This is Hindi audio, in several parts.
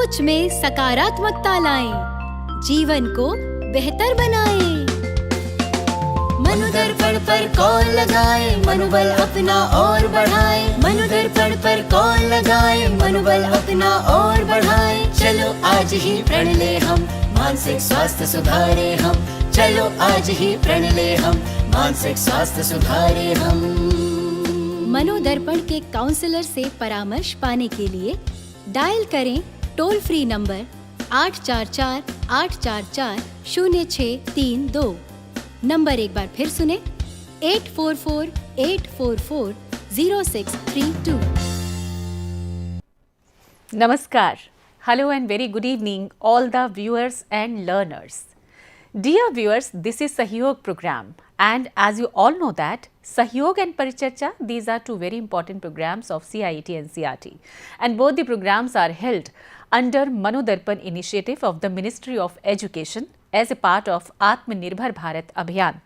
सोच में सकारात्मकता लाएं, जीवन को बेहतर बनाएं। मनोदर्पण पर कॉल लगाएं, मनोबल अपना और बढ़ाएं। मनोदर्पण पर कॉल लगाएं, मनोबल अपना और बढ़ाएं। चलो आज ही प्रण ले हम, मानसिक स्वास्थ्य सुधारे हम। चलो आज ही प्रण ले हम, मानसिक स्वास्थ्य सुधारे हम। मनोदर्पण के काउंसलर से परामर्श पाने के लिए डायल करें टोल फ्री नंबर 844-844-0632। नंबर एक बार फिर सुने 844-844-0632। Namaskar. Hello and very good evening all the viewers and learners. Dear viewers, this is Sahyog program and as you all know that Sahyog and Paricharcha, these are two very important programs of CIET and CRT and both the programs are held under Manodarpan initiative of the Ministry of Education as a part of Atmanirbhar Bharat Abhiyan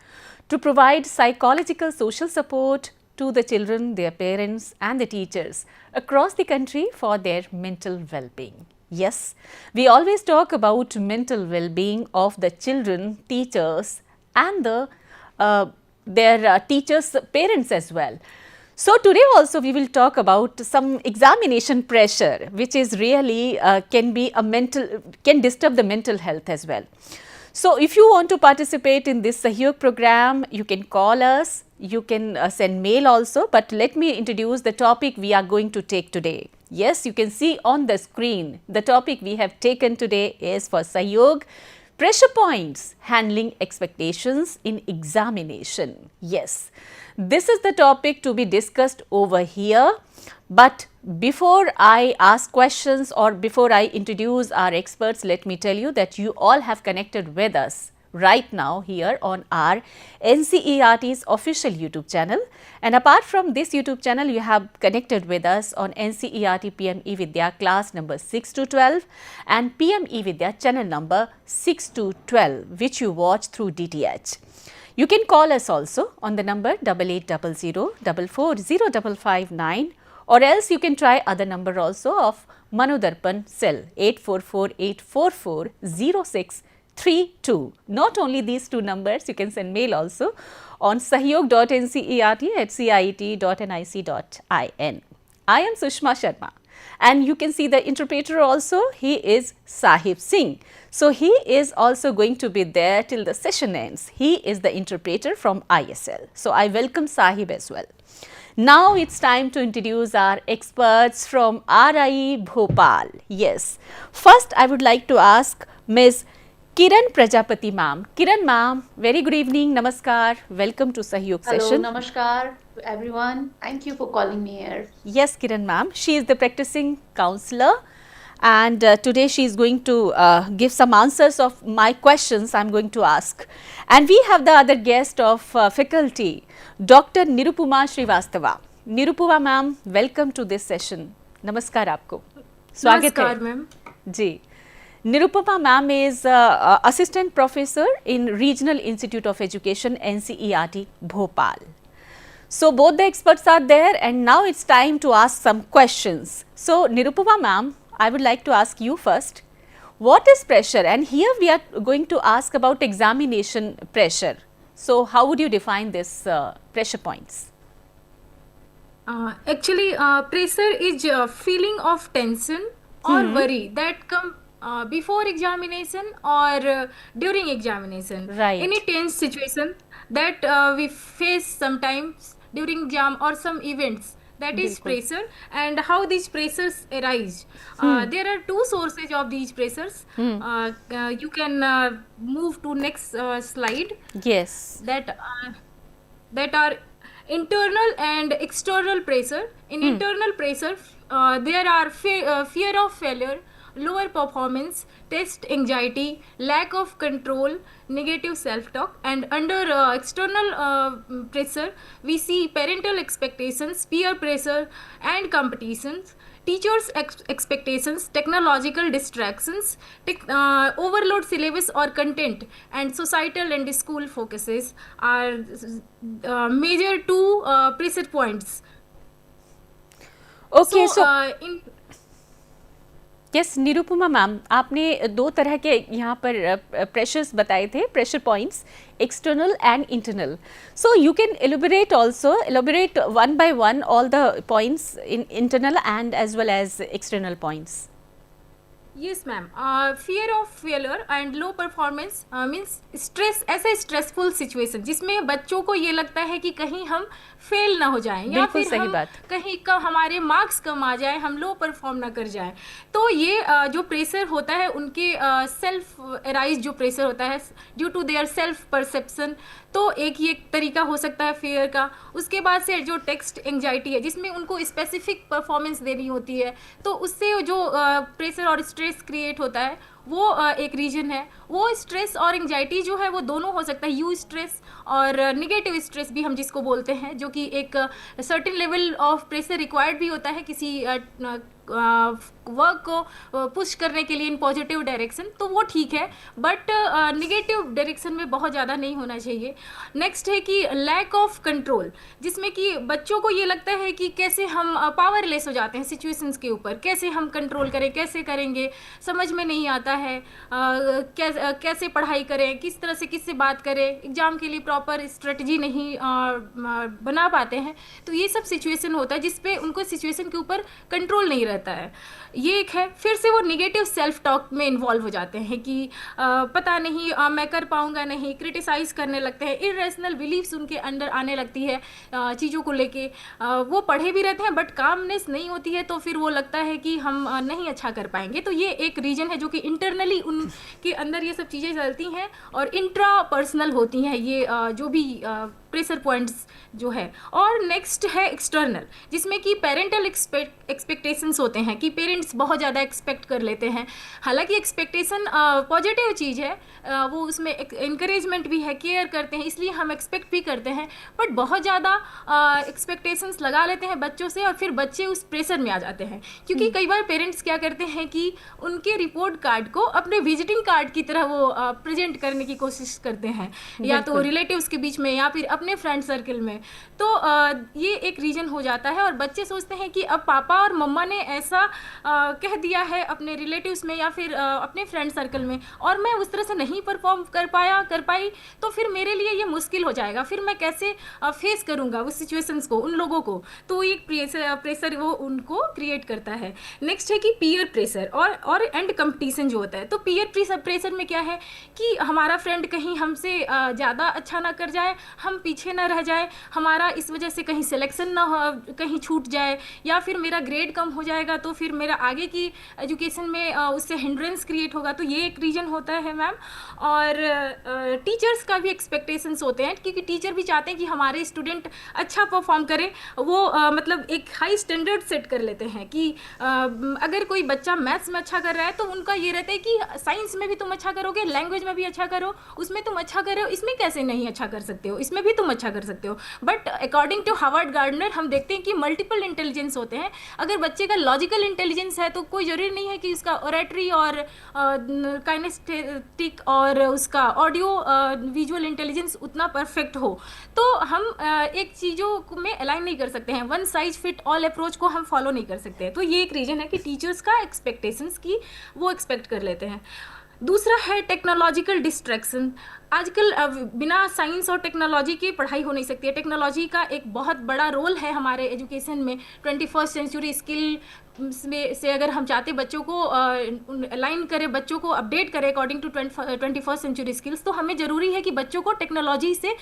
to provide psychological social support to the children, their parents and the teachers across the country for their mental well-being. Yes, we always talk about mental well-being of the children, teachers and their teachers' parents as well. So today also we will talk about some examination pressure which is really can disturb the mental health as well. So if you want to participate in this Sahyog program, you can call us, you can send mail also, but let me introduce the topic we are going to take today. Yes, you can see on the screen, the topic we have taken today is for Sahyog, pressure points, handling expectations in examination. Yes, this is the topic to be discussed over here, but before I ask questions or before I introduce our experts, let me tell you that you all have connected with us right now here on our NCERT's official YouTube channel, and apart from this YouTube channel you have connected with us on NCERT PM E-Vidya class number 6 to 12 and PM E-Vidya channel number 6 to 12 which you watch through DTH. You can call us also on the number 8800 or else you can try other number also of Manodarpan cell 844-844-0632. Not only these two numbers, you can send mail also on sahyog.ncert@ciet.nic.in. I am Sushma Sharma and you can see the interpreter also, he is Sahib Singh. So he is also going to be there till the session ends. He is the interpreter from ISL. So I welcome Sahib as well. Now it's time to introduce our experts from RI Bhopal. Yes, first I would like to ask Ms. Kiran Prajapati ma'am. Kiran ma'am, very good evening, namaskar, welcome to Sahyog session. Hello, namaskar to everyone. Thank you for calling me here. Yes, Kiran ma'am, she is the practicing counselor and today she is going to give some answers of my questions I am going to ask. And we have the other guest of faculty, Dr. Nirupama Srivastava. Nirupama ma'am, welcome to this session. Namaskar आपको. स्वागत है. नमस्कार मैम. जी. Nirupama ma'am is assistant professor in Regional Institute of Education NCERT Bhopal. So both the experts are there and now it's time to ask some questions. So Nirupama ma'am, I would like to ask you first, what is pressure? And here we are going to ask about examination pressure. So how would you define this pressure points? Actually, pressure is a feeling of tension or worry that come before examination or during examination. Right. Any tense situation that we face sometimes during exam or some events. That is pressure, and how these pressures arise. There are two sources of these pressures. You can move to next slide. Yes. That are internal and external pressure. In internal pressure, there are fear of failure, lower performance, test anxiety, lack of control, negative self-talk, and under external pressure, we see parental expectations, peer pressure, and competitions, teachers' expectations, technological distractions, overload syllabus or content, and societal and school focuses are major two pressure points. Okay, yes Nirupama ma'am, आपने दो तरह के यहाँ पर प्रेशर्स बताए थे, pressure points, external and internal. So you can elaborate one by one all the points in internal and as well as external points. Yes ma'am, fear of failure and low performance means stress, ऐसे स्ट्रेसफुल सिचुएशन जिसमें बच्चों को ये लगता है कि कहीं हम फेल ना हो जाएं या बिल्कुल फिर सही हम बात. कहीं का हमारे मार्क्स कम आ जाए, हम लो परफॉर्म ना कर जाएं. तो ये जो प्रेशर होता है उनके सेल्फ एराइज जो प्रेशर होता है due to their self perception, तो एक ये तरीका हो सकता है फेयर का. उसके बाद से जो टेक्स्ट एंजाइटी है जिसमें उनको स्पेसिफिक परफॉर्मेंस देनी होती है, तो उससे जो प्रेशर और स्ट्रेस क्रिएट होता है वो एक रीजन है. वो स्ट्रेस और एंजाइटी जो है वो दोनों हो सकता है, यू स्ट्रेस और निगेटिव स्ट्रेस भी हम जिसको बोलते हैं, जो कि एक certain level of pressure required भी होता है किसी वर्क को पुश करने के लिए इन पॉजिटिव डायरेक्शन, तो वो ठीक है, बट निगेटिव डायरेक्शन में बहुत ज़्यादा नहीं होना चाहिए. नेक्स्ट है कि लैक ऑफ कंट्रोल, जिसमें कि बच्चों को ये लगता है कि कैसे हम पावरलेस हो जाते हैं सिचुएशंस के ऊपर, कैसे हम कंट्रोल करें, कैसे करेंगे, समझ में नहीं आता है, कैसे पढ़ाई करें, किस तरह से किससे बात करें, एग्ज़ाम के लिए प्रॉपर स्ट्रेटजी नहीं बना पाते हैं. तो ये सब सिचुएशन होता है जिसपे उनको सिचुएशन के ऊपर कंट्रोल नहीं रहता है. ये एक है. फिर से वो निगेटिव सेल्फ टॉक में इन्वॉल्व हो जाते हैं कि पता नहीं मैं कर पाऊंगा नहीं, क्रिटिसाइज करने लगते हैं, इरेशनल बिलीफ्स उनके अंदर आने लगती है चीज़ों को लेके. वो पढ़े भी रहते हैं बट कामनेस नहीं होती है, तो फिर वो लगता है कि हम नहीं अच्छा कर पाएंगे. तो ये एक रीजन है जो कि इंटरनली उनके अंदर ये सब चीज़ें चलती हैं और इंट्रा पर्सनल होती हैं ये जो भी प्रेशर पॉइंट्स जो है. और नेक्स्ट है एक्सटर्नल, जिसमें कि पेरेंटल एक्सपेक्टेशंस होते हैं कि पेरेंट्स बहुत ज़्यादा एक्सपेक्ट कर लेते हैं. हालांकि एक्सपेक्टेशन पॉजिटिव चीज़ है, वो उसमें इंकरेजमेंट भी है, केयर करते हैं, इसलिए हम एक्सपेक्ट भी करते हैं, बट बहुत ज़्यादा एक्सपेक्टेशंस लगा लेते हैं बच्चों से और फिर बच्चे उस प्रेशर में आ जाते हैं. क्योंकि कई बार पेरेंट्स क्या करते हैं कि उनके रिपोर्ट कार्ड को अपने विजिटिंग कार्ड की तरह वो प्रेजेंट करने की कोशिश करते हैं, या तो रिलेटिव्स के बीच में या फिर अपने फ्रेंड सर्कल में. तो ये एक रीजन हो जाता है और बच्चे सोचते हैं कि अब पापा और मम्मा ने ऐसा कह दिया है अपने रिलेटिव्स में या फिर अपने फ्रेंड सर्कल में और मैं उस तरह से नहीं परफॉर्म कर पाई, तो फिर मेरे लिए ये मुश्किल हो जाएगा, फिर मैं कैसे फेस करूँगा उस सिचुएशंस को, उन लोगों को. तो एक प्रेशर वो उनको क्रिएट करता है. नेक्स्ट है कि पीयर प्रेशर और एंड कंपटीशन जो होता है. तो पीयर प्रेशर में क्या है कि हमारा फ्रेंड कहीं हमसे ज़्यादा अच्छा ना कर जाए, हम पीछे ना रह जाए, हमारा इस वजह से कहीं सिलेक्शन ना हो, कहीं छूट जाए, या फिर मेरा ग्रेड कम हो जाएगा तो फिर मेरा आगे की एजुकेशन में उससे हिंड्रेंस क्रिएट होगा. तो ये एक रीजन होता है मैम. और टीचर्स का भी एक्सपेक्टेशंस होते हैं, क्योंकि टीचर भी चाहते हैं कि हमारे स्टूडेंट अच्छा परफॉर्म करें. वो मतलब एक हाई स्टैंडर्ड सेट कर लेते हैं कि अगर कोई बच्चा मैथ्स में अच्छा कर रहा है तो उनका ये रहता है कि साइंस में भी तुम अच्छा करोगे, लैंग्वेज में भी अच्छा करो, उसमें तुम अच्छा कर रहे हो, इसमें कैसे नहीं अच्छा कर सकते हो, इसमें भी तुम अच्छा कर सकते हो. But according to Harvard Gardner हम देखते हैं कि मल्टीपल इंटेलिजेंस होते हैं. अगर बच्चे का लॉजिकल इंटेलिजेंस है तो कोई ज़रूरी नहीं है कि उसका ओरेटरी और काइनेस्थेटिक और उसका ऑडियो विजुअल इंटेलिजेंस उतना परफेक्ट हो. तो हम एक चीज़ों में अलाइन नहीं कर सकते हैं, one size fit all approach को हम फॉलो नहीं कर सकते. तो ये एक रीज़न है कि टीचर्स का एक्सपेक्टेशंस की वो एक्सपेक्ट कर लेते हैं. दूसरा है टेक्नोलॉजिकल डिस्ट्रैक्शन. आजकल बिना साइंस और टेक्नोलॉजी के पढ़ाई हो नहीं सकती है. टेक्नोलॉजी का एक बहुत बड़ा रोल है हमारे एजुकेशन में. 21st सेंचुरी स्किल से अगर हम चाहते बच्चों को अलाइन करें, बच्चों को अपडेट करें according to 21st century skills, तो हमें ज़रूरी है कि बच्चों को टेक्नोलॉजी से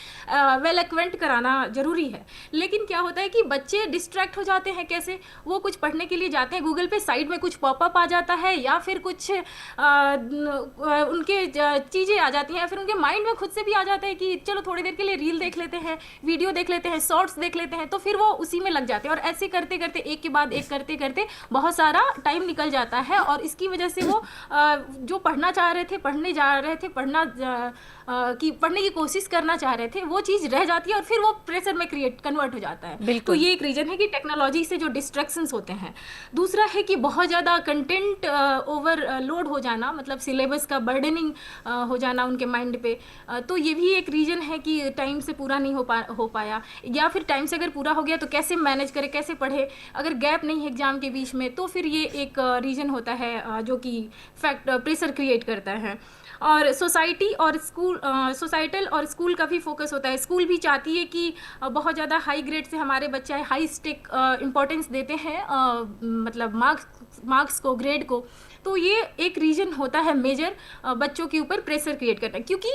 वेल एक्वेंट कराना ज़रूरी है. लेकिन क्या होता है कि बच्चे डिस्ट्रैक्ट हो जाते हैं. कैसे? वो कुछ पढ़ने के लिए जाते हैं, गूगल पे साइड में कुछ पॉपअप आ जाता है या फिर कुछ उनके चीज़ें आ जाती हैं, या फिर उनके माइंड में खुद से भी आ जाता है कि चलो थोड़ी देर के लिए रील देख लेते हैं, वीडियो देख लेते हैं, शॉर्ट्स देख लेते हैं, तो फिर वो उसी में लग जाते हैं. और ऐसे करते करते एक के बाद एक करते करते बहुत सारा टाइम निकल जाता है और इसकी वजह से वो जो पढ़ना चाह रहे थे, पढ़ने की कोशिश करना चाह रहे थे, वो चीज़ रह जाती है और फिर वो प्रेशर में कन्वर्ट हो जाता है. तो ये एक रीज़न है कि टेक्नोलॉजी से जो डिस्ट्रैक्शंस होते हैं. दूसरा है कि बहुत ज़्यादा कंटेंट ओवरलोड हो जाना, मतलब सिलेबस सिलेबस का बर्डनिंग हो जाना उनके माइंड पे, तो ये भी एक रीज़न है कि टाइम से पूरा नहीं हो पाया, या फिर टाइम से अगर पूरा हो गया तो कैसे मैनेज करे, कैसे पढ़े, अगर गैप नहीं है एग्ज़ाम के बीच में, तो फिर ये एक रीज़न होता है जो कि फैक्ट प्रेशर क्रिएट करता है। और सोसाइटी और स्कूल, सोसाइटल और स्कूल का भी फोकस होता है। स्कूल भी चाहती है कि बहुत ज़्यादा हाई ग्रेड से हमारे बच्चे हाई स्टेक इम्पोर्टेंस देते हैं, मतलब मार्क्स को, ग्रेड को, तो ये एक रीजन होता है मेजर बच्चों के ऊपर प्रेशर क्रिएट करना, क्योंकि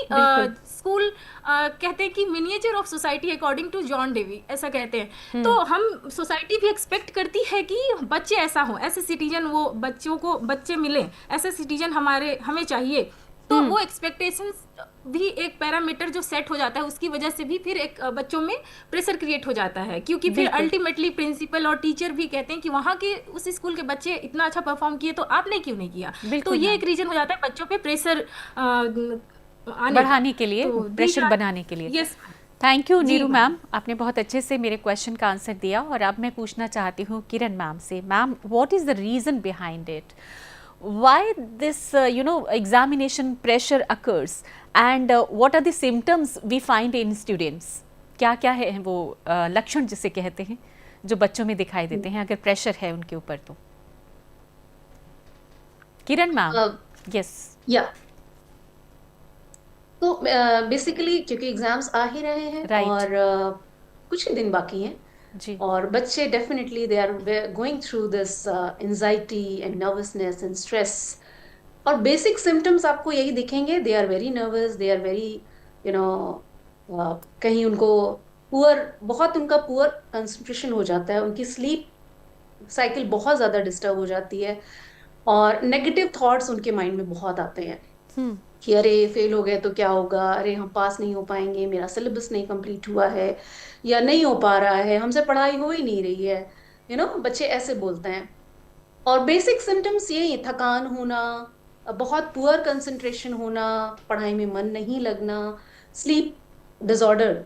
स्कूल कहते हैं कि miniature of society according to John Dewey, ऐसा कहते हैं। तो हम सोसाइटी भी एक्सपेक्ट करती है कि बच्चे ऐसा हो, ऐसे सिटीजन, वो बच्चों को बच्चे मिले, ऐसे सिटीजन हमें चाहिए। तो वो एक्सपेक्टेशंस भी एक पैरामीटर जो सेट हो जाता है, उसकी वजह से भी फिर एक बच्चों में प्रेशर क्रिएट हो जाता है, क्योंकि फिर अल्टीमेटली प्रिंसिपल और टीचर भी कहते हैं कि वहाँ के उस स्कूल के बच्चे इतना अच्छा परफॉर्म किए तो आपने क्यों नहीं किया। तो ये एक रीजन हो जाता है बच्चों पे प्रेशर बढ़ाने के लिए, प्रेशर बनाने के लिए। Yes, thank you Neeru ma'am, आपने बहुत अच्छे से मेरे क्वेश्चन का आंसर दिया। और अब मैं पूछना चाहती हूँ किरण मैम से। Ma'am, what is the reason behind it, why this examination pressure occurs, and what are the symptoms we find in students? क्या क्या है वो लक्षण जिसे कहते हैं जो बच्चों में दिखाई देते हैं अगर प्रेशर है उनके ऊपर? तो किरण मैम। यस। या तो बेसिकली क्योंकि एग्जाम्स आ ही रहे हैं, Right. और कुछ ही दिन बाकी हैं, जी। और बच्चे definitely they are going through this anxiety and nervousness and stress, और बेसिक सिम्टम्स आपको यही दिखेंगे। They are very nervous, they are very कहीं उनको बहुत उनका पुअर कंसंट्रेशन हो जाता है, उनकी स्लीप साइकिल बहुत ज़्यादा डिस्टर्ब हो जाती है, और नेगेटिव थॉट्स उनके माइंड में बहुत आते हैं कि अरे फेल हो गए तो क्या होगा, अरे हम पास नहीं हो पाएंगे, मेरा सिलेबस नहीं कंप्लीट हुआ है, या नहीं हो पा रहा है, हमसे पढ़ाई हो ही नहीं रही है, बच्चे ऐसे बोलते हैं। और बेसिक सिम्टम्स यही, थकान होना, बहुत पुअर कंसंट्रेशन होना, पढ़ाई में मन नहीं लगना, स्लीप डिसऑर्डर,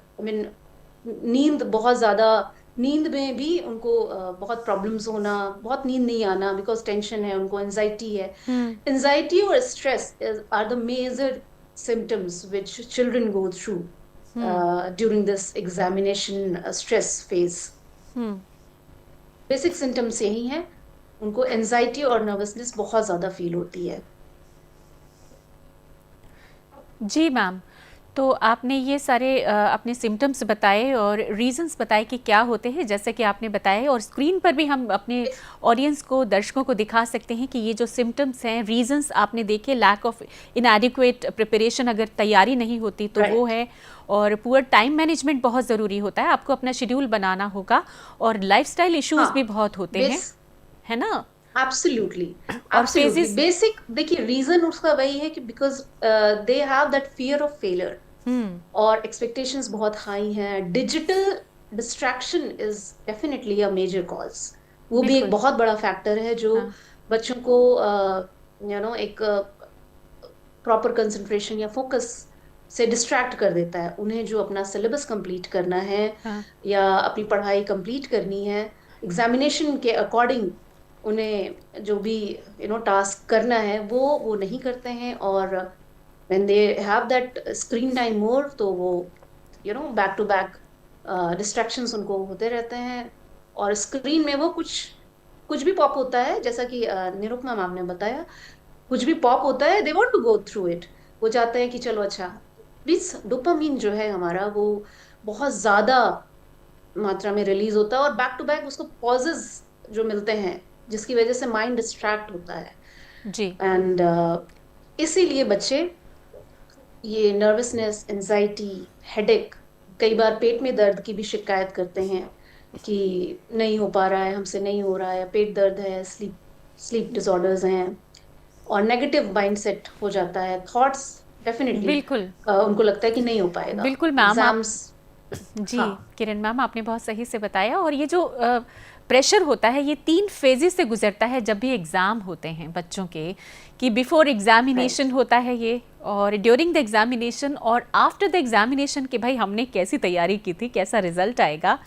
नींद बहुत ज़्यादा, नींद में भी उनको बहुत प्रॉब्लम्स होना, बहुत नींद नहीं आना बिकॉज टेंशन है उनको, एंजाइटी है। एंजाइटी और stress are the major symptoms which children go through during this examination stress phase. Basic symptoms यही हैं, उनको एंजाइटी और नर्वसनेस बहुत ज़्यादा फील होती है। जी मैम, तो आपने ये सारे अपने सिम्टम्स बताए और रीजंस बताए कि क्या होते हैं, जैसे कि आपने बताया, और स्क्रीन पर भी हम अपने ऑडियंस को, दर्शकों को दिखा सकते हैं कि ये जो सिम्टम्स हैं, रीजंस आपने देखे, लैक ऑफ इनएडिक्वेट प्रिपरेशन, अगर तैयारी नहीं होती तो वो है, और पुअर टाइम मैनेजमेंट बहुत ज़रूरी होता है, आपको अपना शेड्यूल बनाना होगा, और लाइफस्टाइल इश्यूज भी बहुत होते हैं, है ना? Absolutely. बेसिक देखिए रीजन उसका वही है कि because they have that fear of failure, और एक्सपेक्टेशंस बहुत हाई हैं। Digital distraction is definitely a major cause, वो भी एक बहुत बड़ा फैक्टर है जो बच्चों को एक प्रॉपर कंसंट्रेशन या फोकस से डिस्ट्रैक्ट कर देता है। उन्हें जो अपना सिलेबस कंप्लीट करना है या अपनी पढ़ाई कंप्लीट करनी है, एग्जामिनेशन के अकॉर्डिंग उन्हें जो भी टास्क करना है वो नहीं करते हैं, और when they have that screen time more, तो वो बैक टू बैक डिस्ट्रैक्शंस उनको होते रहते हैं, और स्क्रीन में वो कुछ भी पॉप होता है, जैसा कि निरुपमा मैम ने बताया, कुछ भी पॉप होता है, they want to go through it, वो चाहते हैं कि चलो अच्छा, प्लीज डोपामिन जो है हमारा वो बहुत ज़्यादा मात्रा में रिलीज होता है, और बैक टू बैक उसको पॉजेज जो मिलते हैं जिसकी वजह से माइंड डिस्ट्रैक्ट होता है जी। एंड इसीलिए बच्चे ये नर्वसनेस, एंजाइटी, हेडेक, कई बार पेट में दर्द की भी शिकायत करते हैं कि नहीं हो पा रहा है, हमसे नहीं हो रहा है, पेट दर्द है, स्लीप डिसऑर्डर्स हैं, और नेगेटिव माइंडसेट हो जाता है, थॉट्स डेफिनेटली बिल्कुल उनको लगता है कि नहीं हो पाएगा। बिल्कुल मैम, एग्जाम्स जी किरण मैम, आपने बहुत सही से बताया। और ये जो प्रेशर होता है ये 3 फेजेस से गुजरता है जब भी एग्ज़ाम होते हैं बच्चों के, कि बिफोर एग्जामिनेशन होता है ये, और ड्यूरिंग द एग्जामिनेशन, और आफ्टर द एग्जामिनेशन कि भाई हमने कैसी तैयारी की थी, कैसा रिजल्ट आएगा।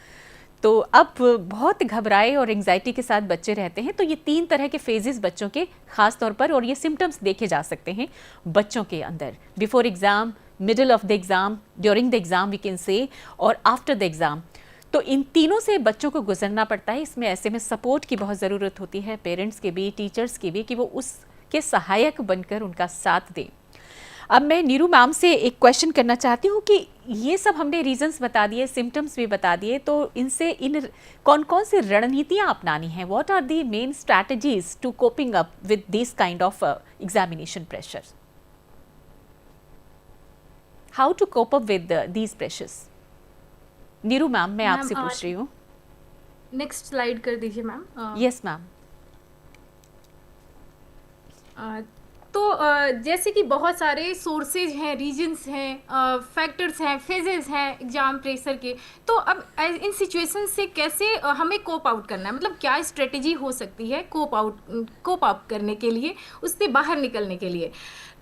तो अब बहुत घबराए और एंजाइटी के साथ बच्चे रहते हैं। तो ये 3 तरह के फेजेस बच्चों के खास तौर पर, और ये सिम्टम्स देखे जा सकते हैं बच्चों के अंदर, before exam, middle of the exam, during the exam we can say, और आफ्टर द एग्ज़ाम। तो इन तीनों से बच्चों को गुजरना पड़ता है। इसमें ऐसे में सपोर्ट की बहुत ज़रूरत होती है, पेरेंट्स के भी, टीचर्स की भी, कि वो उसके सहायक बनकर उनका साथ दें। अब मैं नीरू मैम से एक क्वेश्चन करना चाहती हूँ कि ये सब हमने रीजंस बता दिए, सिम्टम्स भी बता दिए, तो इनसे कौन कौन से रणनीतियाँ अपनानी हैं? What are the main strategies to coping up with this kind of examination pressure? How to cope up with these pressures? Neeru ma'am, मैं आपसे पूछ रही हूँ। नेक्स्ट स्लाइड कर दीजिए मैम। Yes ma'am. तो जैसे कि बहुत सारे सोर्सेज हैं, रीजन्स हैं, फैक्टर्स हैं, फेजेस हैं एग्जाम प्रेशर के। तो अब इन सिचुएशन से कैसे हमें कोप आउट करना है, मतलब क्या स्ट्रेटेजी हो सकती है कोप अप करने के लिए, उससे बाहर निकलने के लिए?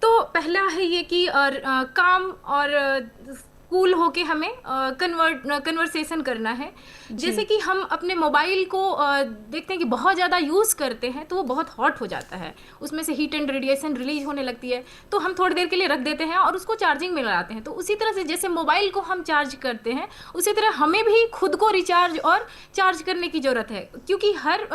तो पहला है ये कि काम और कूल होके हमें कन्वर्सेशन करना है। जैसे कि हम अपने मोबाइल को देखते हैं कि बहुत ज़्यादा यूज़ करते हैं तो वो बहुत हॉट हो जाता है, उसमें से हीट एंड रेडिएशन रिलीज होने लगती है, तो हम थोड़ी देर के लिए रख देते हैं और उसको चार्जिंग में लगाते हैं। तो उसी तरह से जैसे मोबाइल को हम चार्ज करते हैं, उसी तरह हमें भी खुद को रिचार्ज और चार्ज करने की ज़रूरत है, क्योंकि हर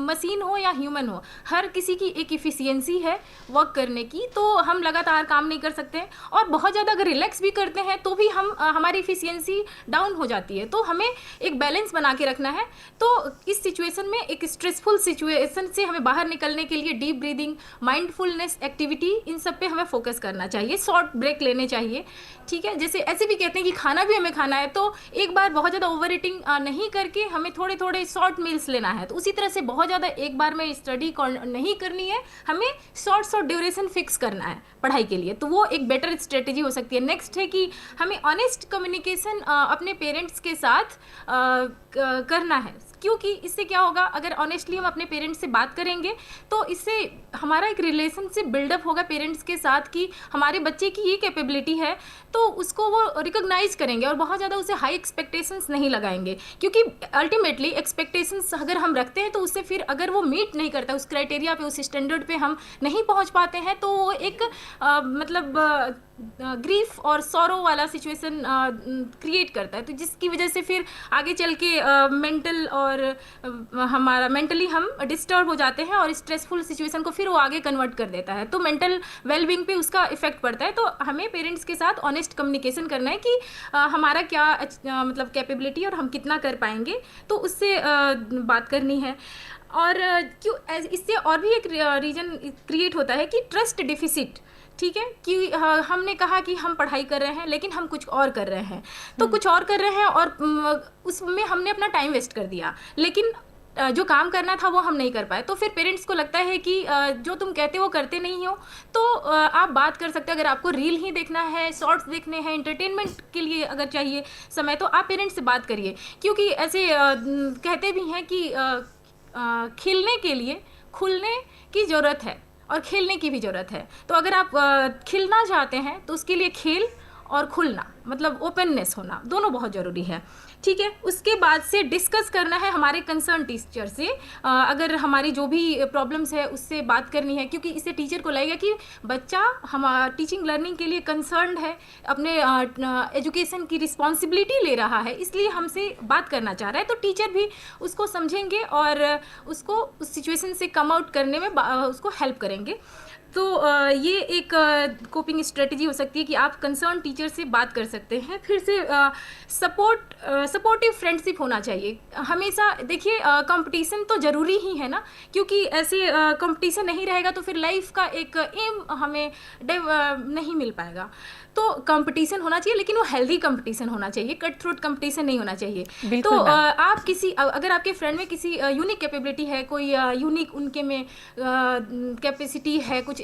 मशीन हो या ह्यूमन हो, हर किसी की एक इफ़िशियंसी है वर्क करने की। तो हम लगातार काम नहीं कर सकते हैं, और बहुत ज़्यादा अगर रिलैक्स भी करते हैं तो भी हमारी इफिशियंसी डाउन हो जाती है। तो हमें एक बैलेंस बना के रखना है। तो इस सिचुएशन में, एक स्ट्रेसफुल सिचुएशन से हमें बाहर निकलने के लिए डीप ब्रीदिंग, माइंडफुलनेस एक्टिविटी, इन सब पे हमें फोकस करना चाहिए, शॉर्ट ब्रेक लेने चाहिए। ठीक है, जैसे ऐसे भी कहते हैं कि खाना भी हमें खाना है, तो एक बार बहुत ज़्यादा ओवर ईटिंग नहीं करके हमें थोड़े थोड़े शॉर्ट मील्स लेना है। तो उसी तरह से बहुत ज़्यादा एक बार में स्टडी नहीं करनी है, हमें शॉर्ट ड्यूरेशन फिक्स करना है पढ़ाई के लिए। तो वो एक बेटर स्ट्रेटेजी हो सकती है। नेक्स्ट है कि हमें ऑनेस्ट कम्युनिकेशन अपने पेरेंट्स के साथ करना है, क्योंकि इससे क्या होगा, अगर ऑनेस्टली हम अपने पेरेंट्स से बात करेंगे तो इससे हमारा एक रिलेशनशिप बिल्डअप होगा पेरेंट्स के साथ कि हमारे बच्चे की ये कैपेबिलिटी है, तो उसको वो रिकॉग्नाइज करेंगे और बहुत ज़्यादा उसे हाई एक्सपेक्टेशंस नहीं लगाएंगे। क्योंकि अल्टीमेटली एक्सपेक्टेशंस अगर हम रखते हैं तो उससे फिर अगर वो मीट नहीं करता, उस क्राइटेरिया पे, उस स्टैंडर्ड पे हम नहीं पहुंच पाते हैं, तो वो एक मतलब ग्रीफ और सॉरो वाला सिचुएशन क्रिएट करता है। तो जिसकी वजह से फिर आगे चल के मेंटल और हमारा मेंटली हम डिस्टर्ब हो जाते हैं, और स्ट्रेसफुल सिचुएशन को फिर वो आगे कन्वर्ट कर देता है। तो मेंटल वेलबींग पे उसका इफेक्ट पड़ता है। तो हमें पेरेंट्स के साथ ऑनेस्ट कम्युनिकेशन करना है कि हमारा क्या मतलब कैपेबिलिटी और हम कितना कर पाएंगे, तो उससे बात करनी है। और क्यों इससे और भी एक रीजन क्रिएट होता है कि ट्रस्ट डिफिसिट। ठीक है, कि हमने कहा कि हम पढ़ाई कर रहे हैं लेकिन हम कुछ और कर रहे हैं, तो कुछ और कर रहे हैं और उसमें हमने अपना टाइम वेस्ट कर दिया, लेकिन जो काम करना था वो हम नहीं कर पाए। तो फिर पेरेंट्स को लगता है कि जो तुम कहते हो करते नहीं हो। तो आप बात कर सकते हो, अगर आपको रील ही देखना है, शॉर्ट्स देखने हैं, एंटरटेनमेंट के लिए अगर चाहिए समय, तो आप पेरेंट्स से बात करिए। क्योंकि ऐसे कहते भी हैं कि खिलने के लिए खुलने की ज़रूरत है और खेलने की भी ज़रूरत है। तो अगर आप खिलना चाहते हैं तो उसके लिए खेल और खुलना, मतलब ओपननेस होना, दोनों बहुत ज़रूरी है। ठीक है, उसके बाद से डिस्कस करना है हमारे कंसर्न टीचर से। अगर हमारी जो भी प्रॉब्लम्स है उससे बात करनी है, क्योंकि इससे टीचर को लगेगा कि बच्चा हमारा टीचिंग लर्निंग के लिए कंसर्न्ड है, अपने एजुकेशन की रिस्पॉन्सिबिलिटी ले रहा है, इसलिए हमसे बात करना चाह रहा है। तो टीचर भी उसको समझेंगे और उसको उस सिचुएशन से कम आउट करने में उसको हेल्प करेंगे। तो ये एक कोपिंग स्ट्रेटजी हो सकती है कि आप कंसर्न टीचर से बात कर सकते हैं। फिर से सपोर्टिव फ्रेंडशिप होना चाहिए हमेशा। देखिए, कंपटीशन तो ज़रूरी ही है ना, क्योंकि ऐसे कंपटीशन नहीं रहेगा तो फिर लाइफ का एक एम हमें नहीं मिल पाएगा। तो कंपटीशन होना चाहिए, लेकिन वो हेल्दी कंपटीशन होना चाहिए, कट थ्रोट कंपटीशन नहीं होना चाहिए। तो आप किसी, अगर आपके फ्रेंड में किसी यूनिक कैपेबिलिटी है, कोई यूनिक उनके में कैपेसिटी है, कुछ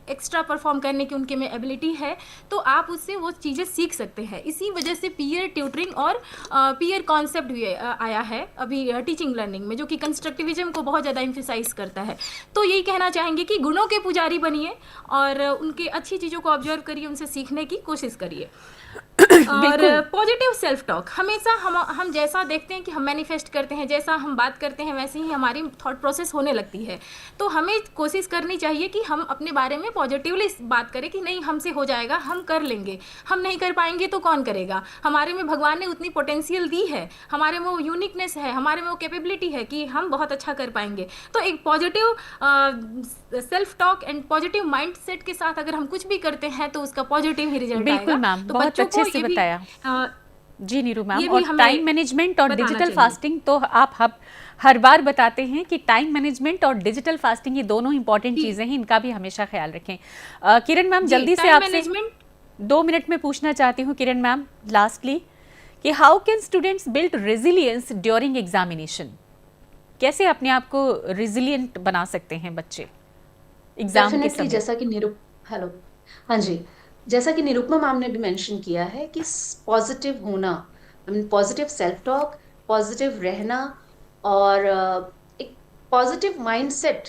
एक्स्ट्रा परफॉर्म करने की उनके में एबिलिटी है, तो आप उससे वो चीज़ें सीख सकते हैं। इसी वजह से पीयर ट्यूटरिंग और पीयर कॉन्सेप्ट भी आया है अभी टीचिंग लर्निंग में, जो कि कंस्ट्रक्टिविज्म को बहुत ज़्यादा एम्फेसाइज करता है। तो यही कहना चाहेंगे कि गुणों के पुजारी बनिए और उनके अच्छी चीज़ों को ऑब्जर्व करिए, उनसे सीखने की कोशिश करिए। और पॉजिटिव सेल्फ टॉक, हमेशा हम जैसा देखते हैं कि हम मैनिफेस्ट करते हैं, जैसा हम बात करते हैं वैसे ही हमारी थॉट प्रोसेस होने लगती है। तो हमें कोशिश करनी चाहिए कि हम अपने बारे में पॉजिटिवली बात करें कि नहीं, हमसे हो जाएगा, हम कर लेंगे, हम नहीं कर पाएंगे तो कौन करेगा। हमारे में भगवान ने उतनी पोटेंशियल दी है, हमारे में वो यूनिकनेस है, हमारे में वो कैपेबिलिटी है कि हम बहुत अच्छा कर पाएंगे। तो एक positive self talk and positive mindset के साथ अगर हम कुछ भी करते हैं तो उसका पॉजिटिव ही रिजल्ट आएगा। बिल्कुल मैम, तो बहुत अच्छे से बताया जी नीरू मैम। और टाइम मैनेजमेंट और डिजिटल फास्टिंग तो आप हर बार बताते हैं कि टाइम मैनेजमेंट और डिजिटल फास्टिंग ये दोनों इंपॉर्टेंट चीजें हैं, इनका भी हमेशा ख्याल रखें। किरण मैम, जल्दी से आपसे 2 मिनट में पूछना चाहती हूँ किरण मैम, लास्टली, कि how can students build resilience during examination? कैसे अपने आप को रेजिलियंट बना सकते हैं बच्चे एग्जाम के समय? जैसा कि हेलो, हाँ जी, जैसा कि निरुपमा मैम ने भी मेंशन किया है कि पॉजिटिव होना, पॉजिटिव सेल्फ टॉक, पॉजिटिव रहना और एक पॉजिटिव माइंडसेट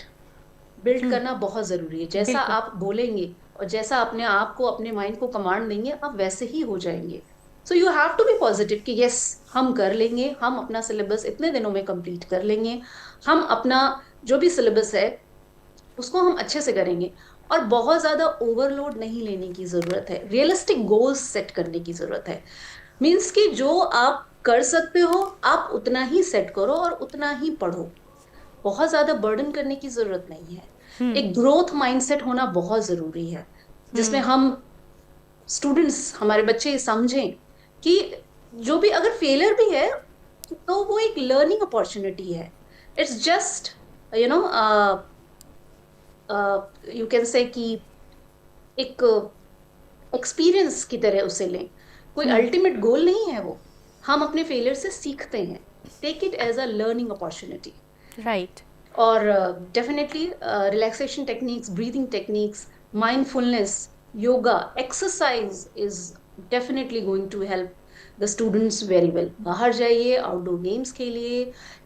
बिल्ड करना बहुत जरूरी है। जैसा आप बोलेंगे और जैसा अपने आप को, अपने माइंड को कमांड देंगे, आप वैसे ही हो जाएंगे। So you have to be positive कि यस, हम कर लेंगे, हम अपना सिलेबस इतने दिनों में कंप्लीट कर लेंगे, हम अपना जो भी सिलेबस है उसको हम अच्छे से करेंगे। और बहुत ज्यादा ओवरलोड नहीं लेने की जरूरत है, रियलिस्टिक गोल्स सेट करने की जरूरत है। मीन्स कि जो आप कर सकते हो आप उतना ही सेट करो और उतना ही पढ़ो, बहुत ज्यादा बर्डन करने की जरूरत नहीं है। एक ग्रोथ माइंडसेट होना बहुत जरूरी है, जिसमें हम स्टूडेंट्स, हमारे बच्चे समझें कि जो भी अगर फेलियर भी है तो वो एक लर्निंग अपॉर्चुनिटी है। It's just you know you can say कि एक एक्सपीरियंस की तरह उसे लें, कोई अल्टीमेट गोल नहीं है वो। हम अपने फेलियर से सीखते हैं, take it as a learning opportunity, right. और definitely relaxation techniques, breathing techniques, mindfulness, yoga, exercise is definitely going to help the students very well. बाहर जाइए, आउटडोर गेम्स खेलिए,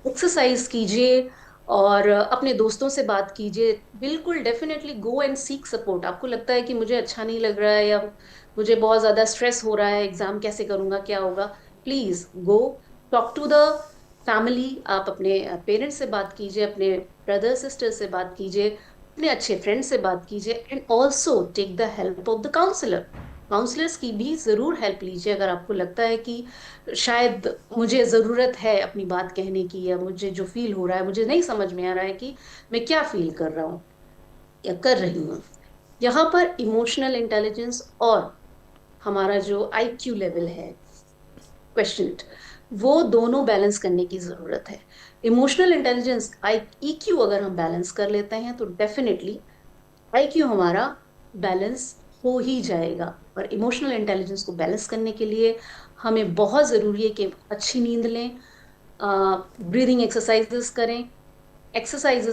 एक्सरसाइज कीजिए और अपने दोस्तों से बात कीजिए। बिल्कुल definitely go and seek support. आपको लगता है कि मुझे अच्छा नहीं लग रहा है या मुझे बहुत ज़्यादा स्ट्रेस हो रहा है, एग्जाम कैसे करूँगा, क्या होगा, please go talk to the family. आप अपने पेरेंट्स से बात कीजिए, अपने ब्रदर सिस्टर से बात कीजिए, अपने अच्छे फ्रेंड से बात कीजिए, and also take the help of the counsellor. Counsellors की भी ज़रूर हेल्प लीजिए अगर आपको लगता है कि शायद मुझे ज़रूरत है अपनी बात कहने की, या मुझे जो फील हो रहा है, मुझे नहीं समझ में आ रहा है कि मैं क्या फील कर रहा हूँ या कर रही हूँ। यहाँ पर इमोशनल इंटेलिजेंस और हमारा जो IQ लेवल है क्वेश्चन, वो दोनों बैलेंस करने की ज़रूरत है। इमोशनल इंटेलिजेंस, EQ अगर हम बैलेंस कर लेते हैं तो डेफिनेटली IQ हमारा बैलेंस हो ही जाएगा। और इमोशनल इंटेलिजेंस को बैलेंस करने के लिए हमें बहुत ज़रूरी है कि अच्छी नींद लें, ब्रीदिंग एक्सरसाइजेस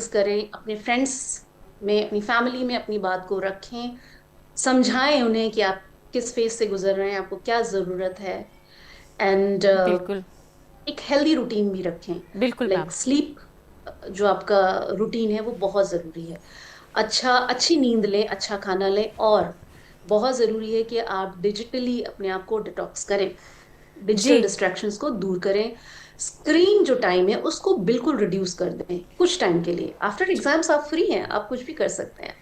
करें, अपने फ्रेंड्स में, अपनी फैमिली में अपनी बात को रखें, समझाएं उन्हें कि आप किस फेज से गुजर रहे हैं, आपको क्या ज़रूरत है, एंड बिल्कुल एक हेल्दी रूटीन भी रखें। बिल्कुल लाइक स्लीप, जो आपका रूटीन है वो बहुत ज़रूरी है। अच्छी नींद लें, अच्छा खाना लें, और बहुत ज़रूरी है कि आप डिजिटली अपने आप को डिटॉक्स करें, डिजिटल डिस्ट्रैक्शंस को दूर करें। स्क्रीन जो टाइम है उसको बिल्कुल रिड्यूस कर दें कुछ टाइम के लिए। आफ्टर एग्जाम्स आप फ्री हैं, आप कुछ भी कर सकते हैं।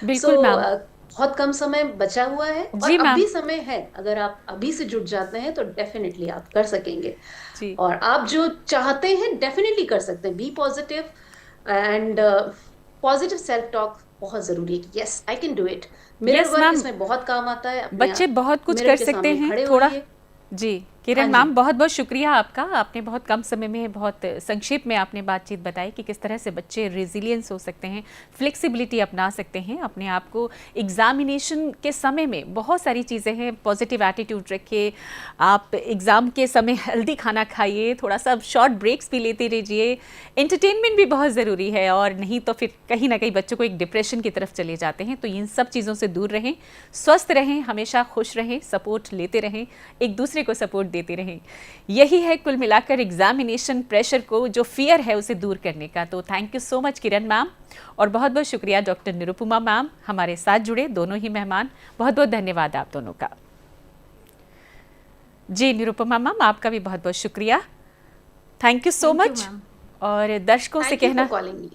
बिल्कुल मैम। बहुत कम समय बचा हुआ है और अभी समय है, अगर आप अभी से जुट जाते हैं तो डेफिनेटली आप कर सकेंगे जी। और आप जो चाहते हैं डेफिनेटली कर सकते हैं। Be positive and positive self talk बहुत जरूरी है। Yes, I can do it. Mirror work इसमें बहुत काम आता है। बच्चे बहुत कुछ कर सकते हैं थोड़ा जी। किरण मैम, बहुत बहुत शुक्रिया आपका। आपने बहुत कम समय में, बहुत संक्षेप में आपने बातचीत बताई कि किस तरह से बच्चे रेजिलियंस हो सकते हैं, फ्लेक्सिबिलिटी अपना सकते हैं अपने आप को। एग्जामिनेशन के समय में बहुत सारी चीज़ें हैं, पॉजिटिव एटीट्यूड रखिए, आप एग्ज़ाम के समय हेल्दी खाना खाइए, थोड़ा सा शॉर्ट ब्रेक्स भी लेते रहिए, एंटरटेनमेंट भी बहुत ज़रूरी है, और नहीं तो फिर कहीं ना कहीं बच्चों को एक डिप्रेशन की तरफ चले जाते हैं। तो इन सब चीज़ों से दूर रहें, स्वस्थ रहें, हमेशा खुश रहें, सपोर्ट लेते रहें, एक दूसरे को सपोर्ट देते रहें। यही है कुल मिलाकर एग्जामिनेशन प्रेशर को, जो फियर है उसे दूर करने का। तो thank you so much Kiran ma'am, और बहुत बहुत शुक्रिया डॉक्टर निरुपमा मैम, हमारे साथ जुड़े दोनों ही मेहमान। बहुत बहुत धन्यवाद आप दोनों का। जी निरुपमा मैम, आपका भी बहुत बहुत शुक्रिया, थैंक यू सो मच। और दर्शकों से कहना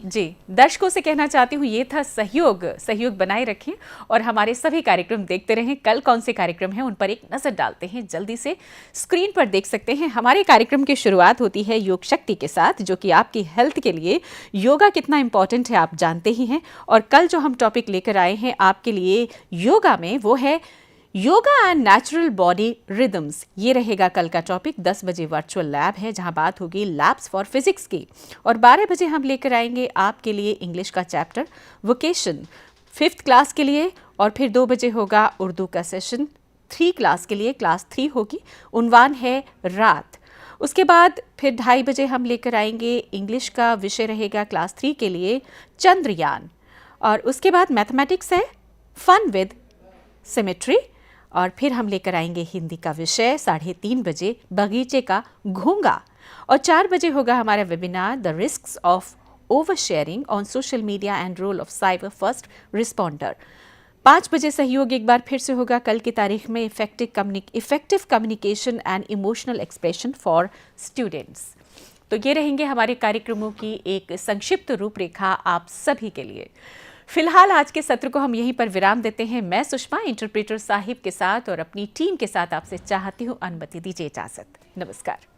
जी दर्शकों से कहना चाहती हूँ, ये था सहयोग बनाए रखें और हमारे सभी कार्यक्रम देखते रहें। कल कौन से कार्यक्रम हैं उन पर एक नजर डालते हैं, जल्दी से स्क्रीन पर देख सकते हैं। हमारे कार्यक्रम की शुरुआत होती है योग शक्ति के साथ, जो कि आपकी हेल्थ के लिए योगा कितना इंपॉर्टेंट है आप जानते ही हैं। और कल जो हम टॉपिक लेकर आए हैं आपके लिए योगा में, वो है yoga and natural body rhythms. ये रहेगा कल का टॉपिक। 10 बजे वर्चुअल लैब है जहां बात होगी लैब्स फॉर फिजिक्स की, और 12 बजे हम लेकर आएंगे आपके लिए इंग्लिश का चैप्टर वोकेशन 5th क्लास के लिए, और फिर 2 बजे होगा उर्दू का सेशन 3 क्लास के लिए, क्लास 3 होगी, उन्वान है रात। उसके बाद फिर 2:30 बजे हम लेकर आएंगे इंग्लिश का विषय रहेगा क्लास 3 के लिए चंद्रयान, और उसके बाद मैथमेटिक्स है फन विद सिमेट्री, और फिर हम लेकर आएंगे हिंदी का विषय 3:30 बजे बगीचे का घोंगा, और 4 बजे होगा हमारा webinar the risks of over sharing on social media and role of cyber first responder. 5 बजे सहयोग एक बार फिर से होगा कल की तारीख में effective communication and emotional expression for students. तो ये रहेंगे हमारे कार्यक्रमों की एक संक्षिप्त रूपरेखा आप सभी के लिए। फिलहाल आज के सत्र को हम यहीं पर विराम देते हैं। मैं सुषमा इंटरप्रेटर साहिब के साथ और अपनी टीम के साथ आपसे चाहती हूँ अनुमति दीजिए इजाजत। नमस्कार।